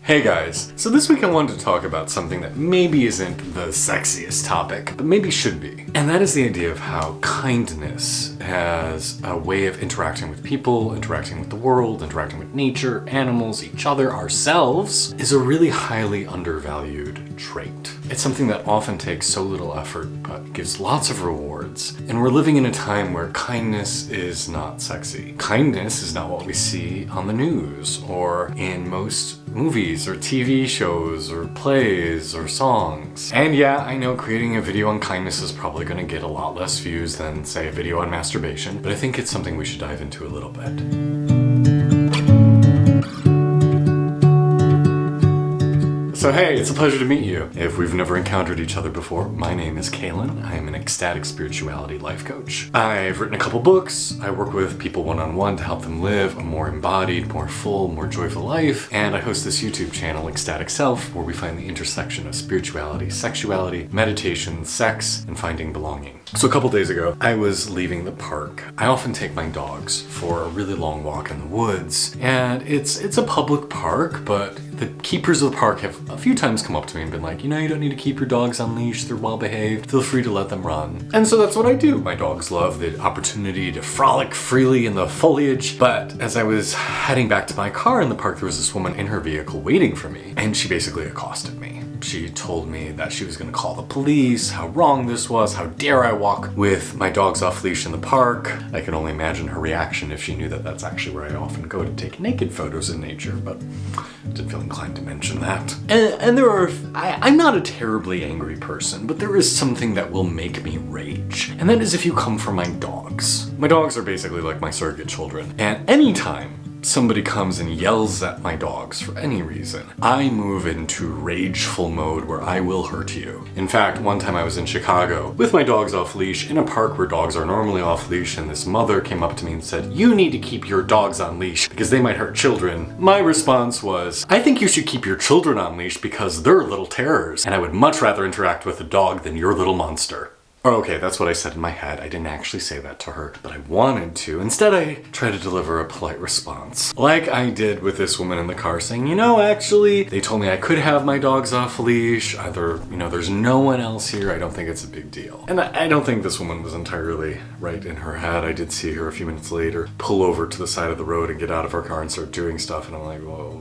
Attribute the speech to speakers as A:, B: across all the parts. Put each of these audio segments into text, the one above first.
A: Hey guys, so this week I wanted to talk about something that maybe isn't the sexiest topic, but maybe should be. And that is the idea of how kindness as a way of interacting with people, interacting with the world, interacting with nature, animals, each other, ourselves, is a really highly undervalued trait. It's something that often takes so little effort, but gives lots of rewards. And we're living in a time where kindness is not sexy. Kindness is not what we see on the news or in most movies or TV shows or plays or songs. And yeah, I know creating a video on kindness is probably going to get a lot less views than, say, a video on masturbation, but I think it's something we should dive into a little bit. So hey, it's a pleasure to meet you. If we've never encountered each other before, my name is Kalen. I am an ecstatic spirituality life coach. I've written a couple books. I work with people one-on-one to help them live a more embodied, more full, more joyful life. And I host this YouTube channel, Ecstatic Self, where we find the intersection of spirituality, sexuality, meditation, sex, and finding belonging. So a couple days ago, I was leaving the park. I often take my dogs for a really long walk in the woods, and it's a public park, but the keepers of the park have a few times come up to me and been like, you know, you don't need to keep your dogs on leash, they're well behaved, feel free to let them run. And so that's what I do. My dogs love the opportunity to frolic freely in the foliage, but as I was heading back to my car in the park, there was this woman in her vehicle waiting for me, and she basically accosted me. She told me that she was going to call the police, how wrong this was, how dare I walk with my dogs off leash in the park. I can only imagine her reaction if she knew that that's actually where I often go to take naked photos in nature, but didn't feel inclined to mention that. And I'm not a terribly angry person, but there is something that will make me rage. And that is if you come for my dogs. My dogs are basically like my surrogate children. And anytime somebody comes and yells at my dogs for any reason, I move into rageful mode where I will hurt you. In fact, one time I was in Chicago with my dogs off leash in a park where dogs are normally off leash, and this mother came up to me and said, "You need to keep your dogs on leash because they might hurt children." My response was, "I think you should keep your children on leash because they're little terrors, and I would much rather interact with a dog than your little monster." Oh, okay, that's what I said in my head. I didn't actually say that to her, but I wanted to. Instead, I tried to deliver a polite response. Like I did with this woman in the car saying, you know, actually, they told me I could have my dogs off leash. Either, you know, there's no one else here. I don't think it's a big deal. And I don't think this woman was entirely right in her head. I did see her a few minutes later pull over to the side of the road and get out of her car and start doing stuff. And I'm like, whoa,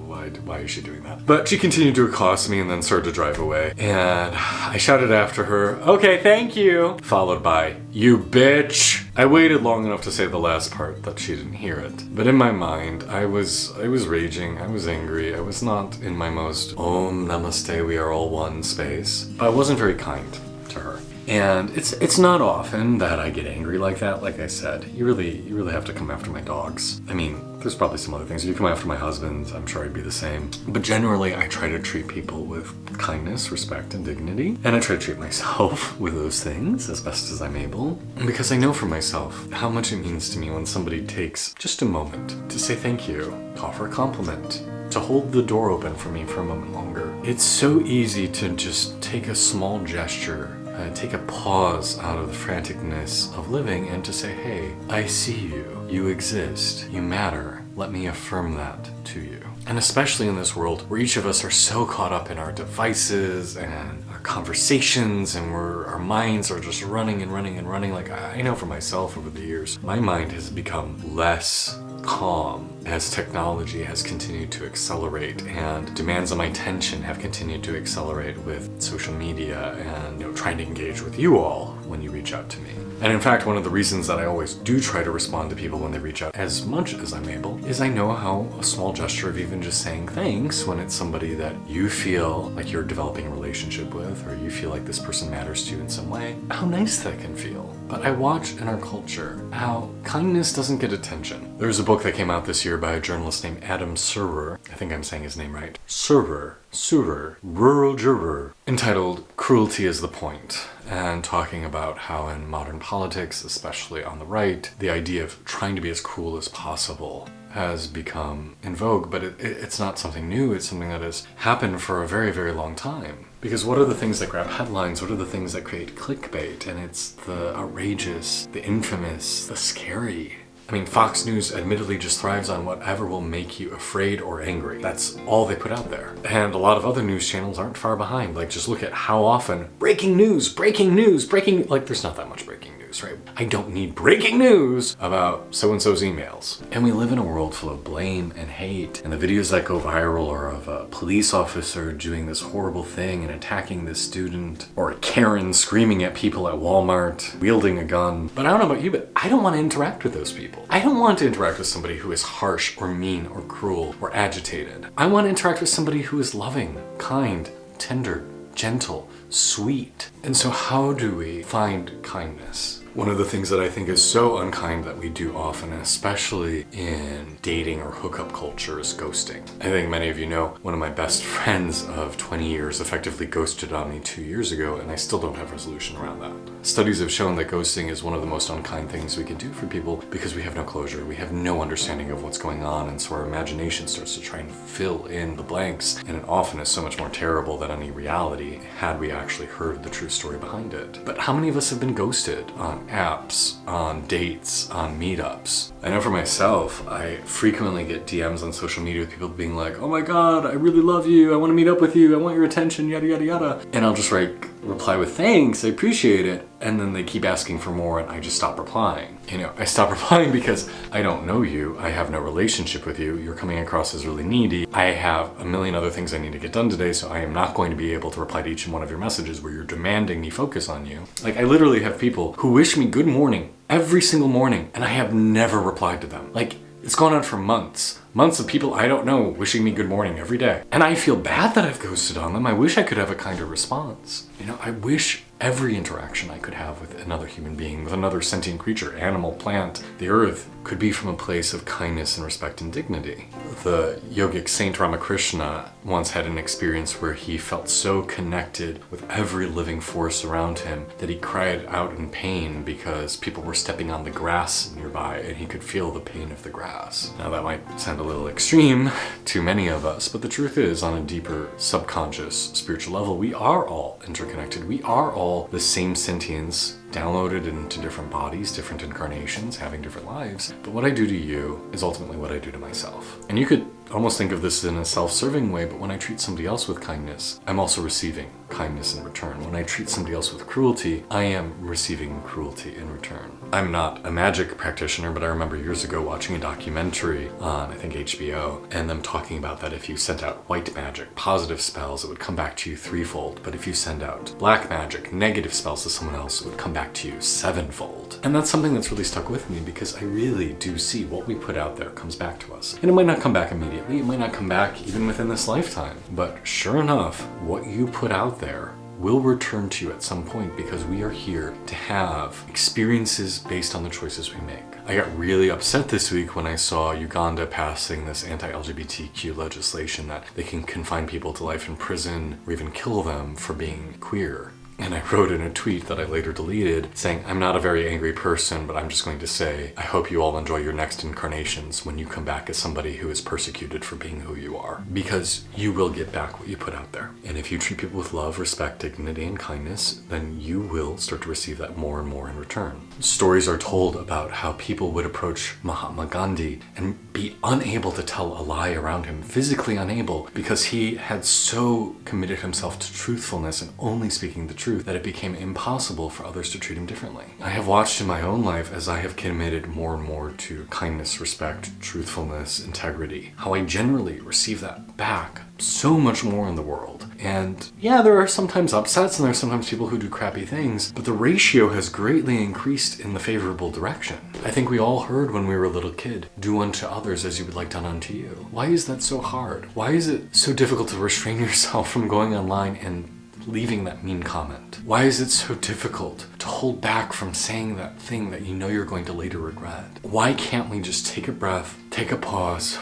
A: why is she doing that? But she continued to accost me and then started to drive away. And I shouted after her, "Okay, thank you," followed by, "You bitch." I waited long enough to say the last part that she didn't hear it. But in my mind, I was raging, I was angry, I was not in my most Om Namaste, we are all one space. I wasn't very kind to her. And it's not often that I get angry like that. Like I said, you really have to come after my dogs. I mean, there's probably some other things. If you come after my husband, I'm sure I'd be the same. But generally, I try to treat people with kindness, respect, and dignity. And I try to treat myself with those things as best as I'm able. Because I know for myself how much it means to me when somebody takes just a moment to say thank you, to offer a compliment, to hold the door open for me for a moment longer. It's so easy to just take a small gesture, take a pause out of the franticness of living and to say, hey, I see you, you exist, you matter, let me affirm that to you. And especially in this world where each of us are so caught up in our devices and our conversations, and our minds are just running and running and running. Like I know for myself over the years, my mind has become less calm as technology has continued to accelerate and demands on my attention have continued to accelerate with social media and, you know, trying to engage with you all when you reach out to me. And in fact, one of the reasons that I always do try to respond to people when they reach out as much as I'm able is I know how a small gesture of even just saying thanks when it's somebody that you feel like you're developing a relationship with, or you feel like this person matters to you in some way, how nice that can feel. But I watch in our culture how kindness doesn't get attention. There's a book that came out this year by a journalist named Adam Serwer. I think I'm saying his name right. Serwer, rural juror, entitled Cruelty is the Point, and talking about how in modern politics, especially on the right, the idea of trying to be as cruel as possible has become in vogue, but it's not something new. It's something that has happened for a very, very long time. Because what are the things that grab headlines? What are the things that create clickbait? And it's the outrageous, the infamous, the scary. I mean, Fox News admittedly just thrives on whatever will make you afraid or angry. That's all they put out there. And a lot of other news channels aren't far behind. Like, just look at how often breaking news, like there's not that much breaking news, right? I don't need breaking news about so-and-so's emails. And we live in a world full of blame and hate. And the videos that go viral are of a police officer doing this horrible thing and attacking this student, or a Karen screaming at people at Walmart, wielding a gun. But I don't know about you, but I don't want to interact with those people. I don't want to interact with somebody who is harsh or mean or cruel or agitated. I want to interact with somebody who is loving, kind, tender, gentle, sweet. And so how do we find kindness? One of the things that I think is so unkind that we do often, especially in dating or hookup culture, is ghosting. I think many of you know one of my best friends of 20 years effectively ghosted on me 2 years ago, and I still don't have resolution around that. Studies have shown that ghosting is one of the most unkind things we can do for people because we have no closure, we have no understanding of what's going on, and so our imagination starts to try and fill in the blanks, and it often is so much more terrible than any reality had we actually heard the true story behind it. But how many of us have been ghosted on apps, on dates, on meetups? I know for myself, I frequently get DMs on social media with people being like, oh my god, I really love you, I want to meet up with you, I want your attention, yada yada yada. And I'll just reply with thanks, I appreciate it, and then they keep asking for more and I just stop replying. You know, I stop replying because I don't know you, I have no relationship with you, you're coming across as really needy, I have a million other things I need to get done today, so I am not going to be able to reply to each one of your messages where you're demanding me focus on you. Like, I literally have people who wish me good morning every single morning, and I have never replied to them. Like, it's gone on for months. Months of people I don't know wishing me good morning every day. And I feel bad that I've ghosted on them. I wish I could have a kinder response. You know, I wish every interaction I could have with another human being, with another sentient creature, animal, plant, the earth, could be from a place of kindness and respect and dignity. The yogic Saint Ramakrishna once had an experience where he felt so connected with every living force around him that he cried out in pain because people were stepping on the grass nearby and he could feel the pain of the grass. Now that might sound a little extreme to many of us, but the truth is, on a deeper subconscious spiritual level, we are all interconnected. We are all the same sentience, downloaded into different bodies, different incarnations, having different lives. But what I do to you is ultimately what I do to myself. And you could almost think of this in a self-serving way, but when I treat somebody else with kindness, I'm also receiving kindness in return. When I treat somebody else with cruelty, I am receiving cruelty in return. I'm not a magic practitioner, but I remember years ago watching a documentary on, I think, HBO, and them talking about that if you sent out white magic, positive spells, it would come back to you threefold. But if you send out black magic, negative spells to someone else, it would come back to you sevenfold. And that's something that's really stuck with me because I really do see what we put out there comes back to us. And it might not come back immediately, it might not come back even within this lifetime, but sure enough, what you put out there will return to you at some point because we are here to have experiences based on the choices we make. I got really upset this week when I saw Uganda passing this anti-LGBTQ legislation that they can confine people to life in prison or even kill them for being queer. And I wrote in a tweet that I later deleted saying, I'm not a very angry person, but I'm just going to say, I hope you all enjoy your next incarnations when you come back as somebody who is persecuted for being who you are. Because you will get back what you put out there. And if you treat people with love, respect, dignity, and kindness, then you will start to receive that more and more in return. Stories are told about how people would approach Mahatma Gandhi and be unable to tell a lie around him, physically unable, because he had so committed himself to truthfulness and only speaking the truth that it became impossible for others to treat him differently. I have watched in my own life as I have committed more and more to kindness, respect, truthfulness, integrity, how I generally receive that back so much more in the world. And yeah, there are sometimes upsets and there are sometimes people who do crappy things, but the ratio has greatly increased in the favorable direction. I think we all heard when we were a little kid, do unto others as you would like done unto you. Why is that so hard? Why is it so difficult to restrain yourself from going online and leaving that mean comment? Why is it so difficult to hold back from saying that thing that you know you're going to later regret? Why can't we just take a breath, take a pause,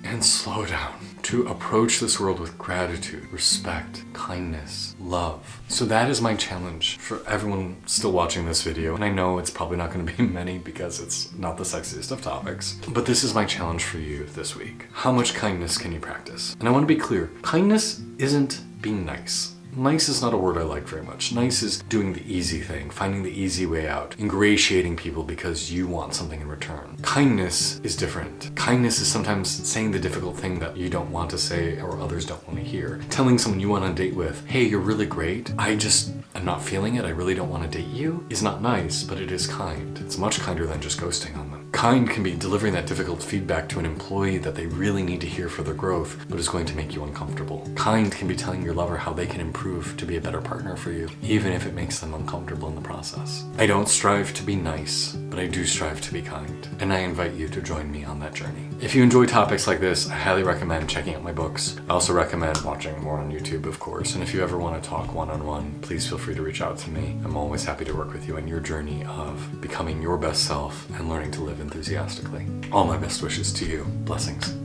A: and slow down to approach this world with gratitude, respect, kindness, love? So that is my challenge for everyone still watching this video. And I know it's probably not going to be many because it's not the sexiest of topics, but this is my challenge for you this week. How much kindness can you practice? And I want to be clear, kindness isn't being nice. Nice is not a word I like very much. Nice is doing the easy thing, finding the easy way out, ingratiating people because you want something in return. Kindness is different. Kindness is sometimes saying the difficult thing that you don't want to say or others don't want to hear. Telling someone you went on a date with, hey, you're really great, I'm not feeling it, I really don't want to date you, is not nice, but it is kind. It's much kinder than just ghosting on them. Kind can be delivering that difficult feedback to an employee that they really need to hear for their growth, but is going to make you uncomfortable. Kind can be telling your lover how they can improve to be a better partner for you, even if it makes them uncomfortable in the process. I don't strive to be nice, but I do strive to be kind, and I invite you to join me on that journey. If you enjoy topics like this, I highly recommend checking out my books. I also recommend watching more on YouTube, of course, and if you ever want to talk one-on-one, please feel free to reach out to me. I'm always happy to work with you on your journey of becoming your best self and learning to live enthusiastically. All my best wishes to you. Blessings.